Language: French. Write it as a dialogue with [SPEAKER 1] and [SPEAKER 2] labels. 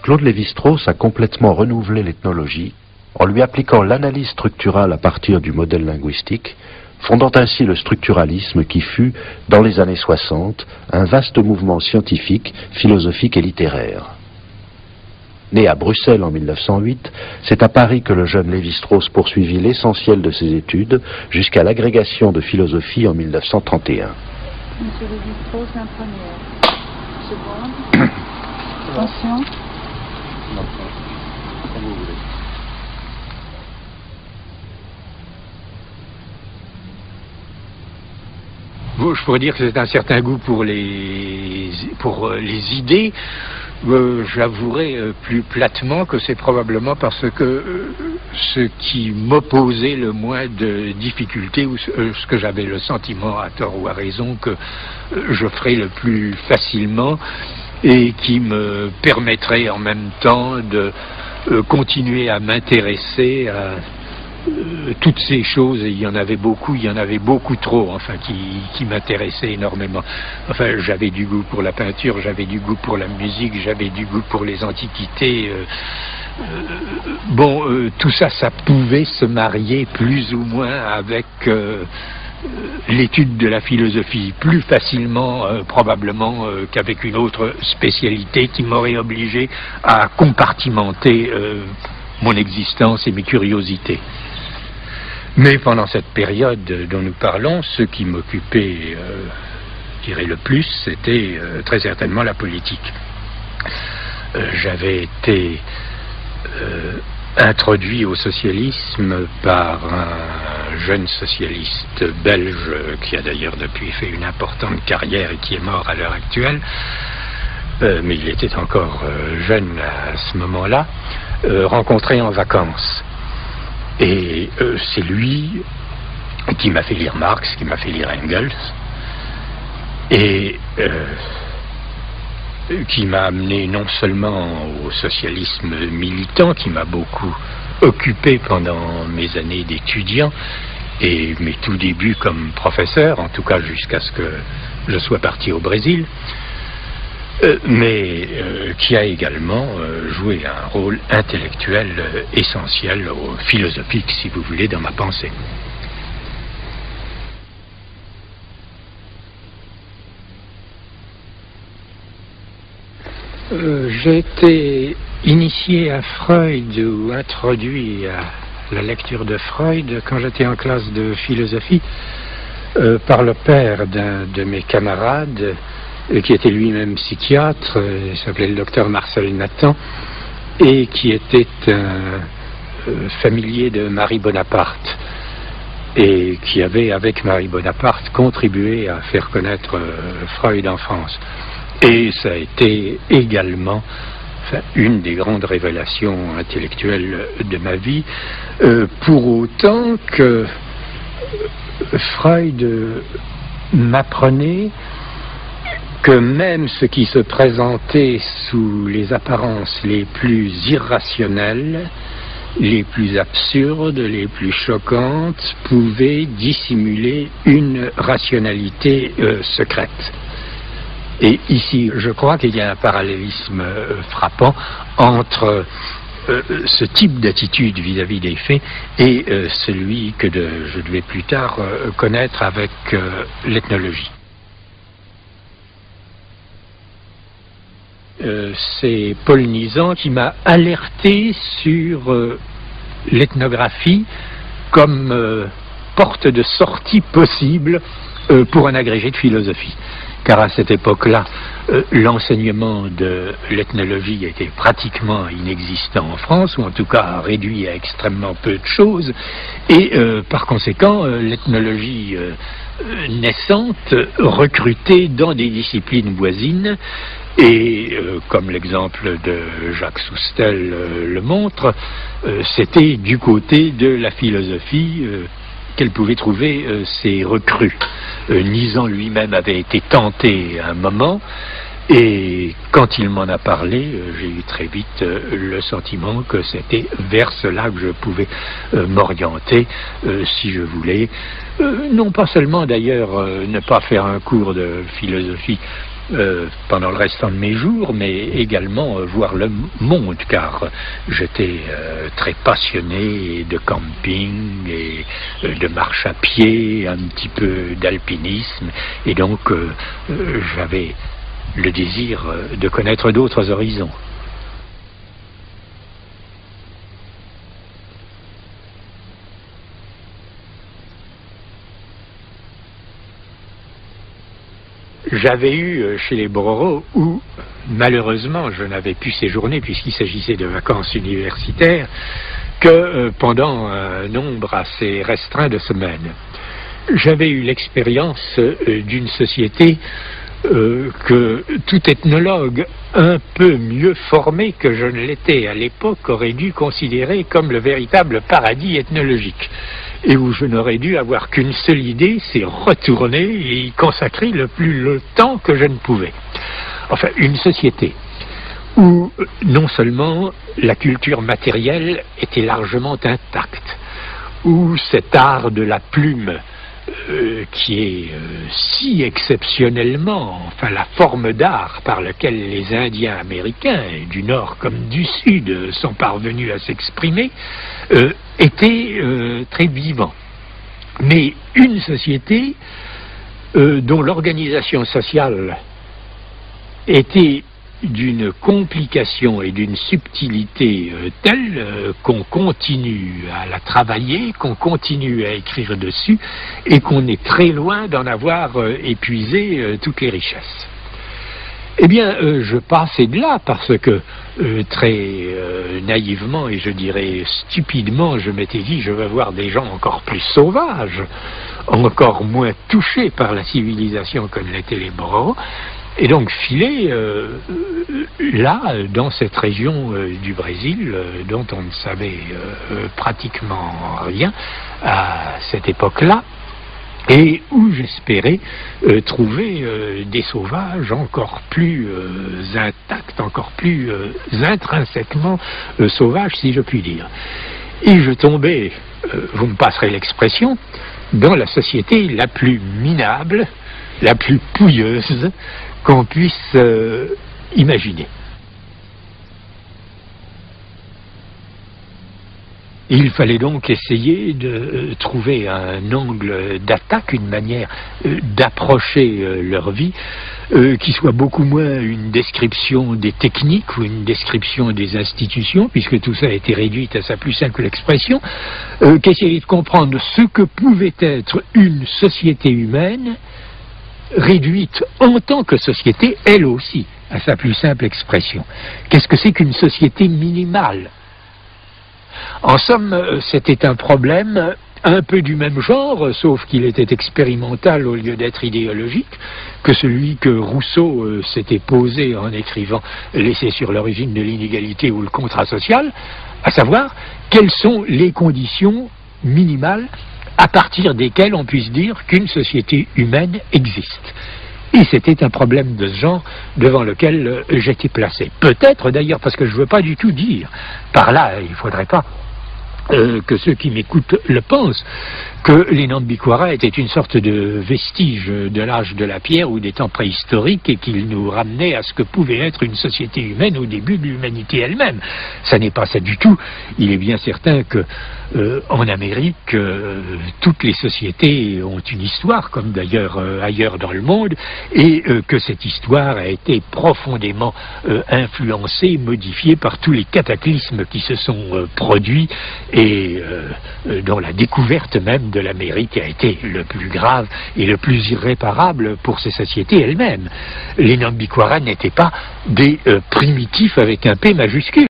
[SPEAKER 1] Claude Lévi-Strauss a complètement renouvelé l'ethnologie en lui appliquant l'analyse structurale à partir du modèle linguistique, fondant ainsi le structuralisme qui fut, dans les années 60, un vaste mouvement scientifique, philosophique et littéraire. Né à Bruxelles en 1908, c'est à Paris que le jeune Lévi-Strauss poursuivit l'essentiel de ses études jusqu'à l'agrégation de philosophie en 1931.
[SPEAKER 2] Monsieur Lévi-Strauss, un premier. Seconde. Attention.
[SPEAKER 1] Non, comme vous voulez.
[SPEAKER 3] Bon, je pourrais dire que c'est un certain goût pour les idées. J'avouerai plus platement que c'est probablement parce que ce qui m'opposait le moins de difficultés, ou ce que j'avais le sentiment, à tort ou à raison, que je ferais le plus facilement et qui me permettrait en même temps de continuer à m'intéresser à toutes ces choses, et il y en avait beaucoup trop, enfin, qui m'intéressaient énormément. Enfin, j'avais du goût pour la peinture, j'avais du goût pour la musique, j'avais du goût pour les antiquités. Tout ça, ça pouvait se marier plus ou moins avec l'étude de la philosophie, plus facilement probablement qu'avec une autre spécialité qui m'aurait obligé à compartimenter mon existence et mes curiosités. Mais pendant cette période dont nous parlons, ce qui m'occupait, je dirais, le plus, c'était très certainement la politique. J'avais été introduit au socialisme par un jeune socialiste belge qui a d'ailleurs depuis fait une importante carrière et qui est mort à l'heure actuelle, mais il était encore jeune à ce moment-là, rencontré en vacances. Et c'est lui qui m'a fait lire Marx, qui m'a fait lire Engels, et qui m'a amené non seulement au socialisme militant, qui m'a beaucoup occupé pendant mes années d'étudiant, et mes tout débuts comme professeur, en tout cas jusqu'à ce que je sois parti au Brésil, mais qui a également joué un rôle intellectuel essentiel, philosophique si vous voulez, dans ma pensée. J'ai été initié à Freud ou introduit à la lecture de Freud quand j'étais en classe de philosophie par le père d'un de mes camarades qui était lui-même psychiatre, il s'appelait le docteur Marcel Nathan, et qui était un familier de Marie Bonaparte, et qui avait, avec Marie Bonaparte, contribué à faire connaître Freud en France. Et ça a été également une des grandes révélations intellectuelles de ma vie, pour autant que Freud m'apprenait que même ce qui se présentait sous les apparences les plus irrationnelles, les plus absurdes, les plus choquantes, pouvait dissimuler une rationalité secrète. Et ici, je crois qu'il y a un parallélisme frappant entre ce type d'attitude vis-à-vis des faits et celui que je devais plus tard connaître avec l'ethnologie. C'est Paul Nizan qui m'a alerté sur l'ethnographie comme porte de sortie possible pour un agrégé de philosophie. Car à cette époque-là, l'enseignement de l'ethnologie était pratiquement inexistant en France, ou en tout cas réduit à extrêmement peu de choses, et par conséquent, l'ethnologie naissante recrutait dans des disciplines voisines, et comme l'exemple de Jacques Soustel le montre, c'était du côté de la philosophie qu'elle pouvait trouver ses recrues. Nizan lui-même avait été tenté à un moment, et quand il m'en a parlé, j'ai eu très vite le sentiment que c'était vers cela que je pouvais m'orienter si je voulais, non pas seulement d'ailleurs ne pas faire un cours de philosophie pendant le restant de mes jours, mais également voir le monde, car j'étais très passionné de camping et de marche à pied, un petit peu d'alpinisme, et donc j'avais le désir de connaître d'autres horizons. J'avais eu chez les Bororo, où malheureusement je n'avais pu séjourner puisqu'il s'agissait de vacances universitaires, que pendant un nombre assez restreint de semaines. J'avais eu l'expérience d'une société que tout ethnologue un peu mieux formé que je ne l'étais à l'époque aurait dû considérer comme le véritable paradis ethnologique, et où je n'aurais dû avoir qu'une seule idée, c'est retourner et y consacrer le temps que je ne pouvais. Enfin, une société où non seulement la culture matérielle était largement intacte, où cet art de la plume qui est si exceptionnellement, enfin la forme d'art par laquelle les Indiens américains, du Nord comme du Sud, sont parvenus à s'exprimer, était très vivant. Mais une société dont l'organisation sociale était d'une complication et d'une subtilité telle qu'on continue à la travailler, qu'on continue à écrire dessus et qu'on est très loin d'en avoir épuisé toutes les richesses. Eh bien, je passais de là parce que très naïvement et je dirais stupidement, je m'étais dit je vais voir des gens encore plus sauvages, encore moins touchés par la civilisation que ne l'étaient les Bororo. Et donc filer là, dans cette région du Brésil, dont on ne savait pratiquement rien à cette époque-là, et où j'espérais trouver des sauvages encore plus intacts, encore plus intrinsèquement sauvages, si je puis dire. Et je tombais, vous me passerez l'expression, dans la société la plus minable, la plus pouilleuse qu'on puisse imaginer. Il fallait donc essayer de trouver un angle d'attaque, une manière d'approcher leur vie qui soit beaucoup moins une description des techniques ou une description des institutions, puisque tout ça a été réduit à sa plus simple expression, qu'essayer de comprendre ce que pouvait être une société humaine réduite en tant que société, elle aussi, à sa plus simple expression. Qu'est-ce que c'est qu'une société minimale ? En somme, c'était un problème un peu du même genre, sauf qu'il était expérimental au lieu d'être idéologique, que celui que Rousseau s'était posé en écrivant « L'essai sur l'origine de l'inégalité ou le contrat social », à savoir, quelles sont les conditions minimales à partir desquelles on puisse dire qu'une société humaine existe. Et c'était un problème de ce genre devant lequel j'étais placé. Peut-être d'ailleurs, parce que je ne veux pas du tout dire, par là, il ne faudrait pas que ceux qui m'écoutent le pensent, que les Nambikwara étaient une sorte de vestige de l'âge de la pierre ou des temps préhistoriques et qu'ils nous ramenaient à ce que pouvait être une société humaine au début de l'humanité elle-même. Ça n'est pas ça du tout. Il est bien certain que en Amérique, toutes les sociétés ont une histoire, comme d'ailleurs ailleurs dans le monde, et que cette histoire a été profondément influencée, modifiée par tous les cataclysmes qui se sont produits et dont la découverte même de l'Amérique a été le plus grave et le plus irréparable pour ces sociétés elles-mêmes. Les Nambikwara n'étaient pas des primitifs avec un P majuscule.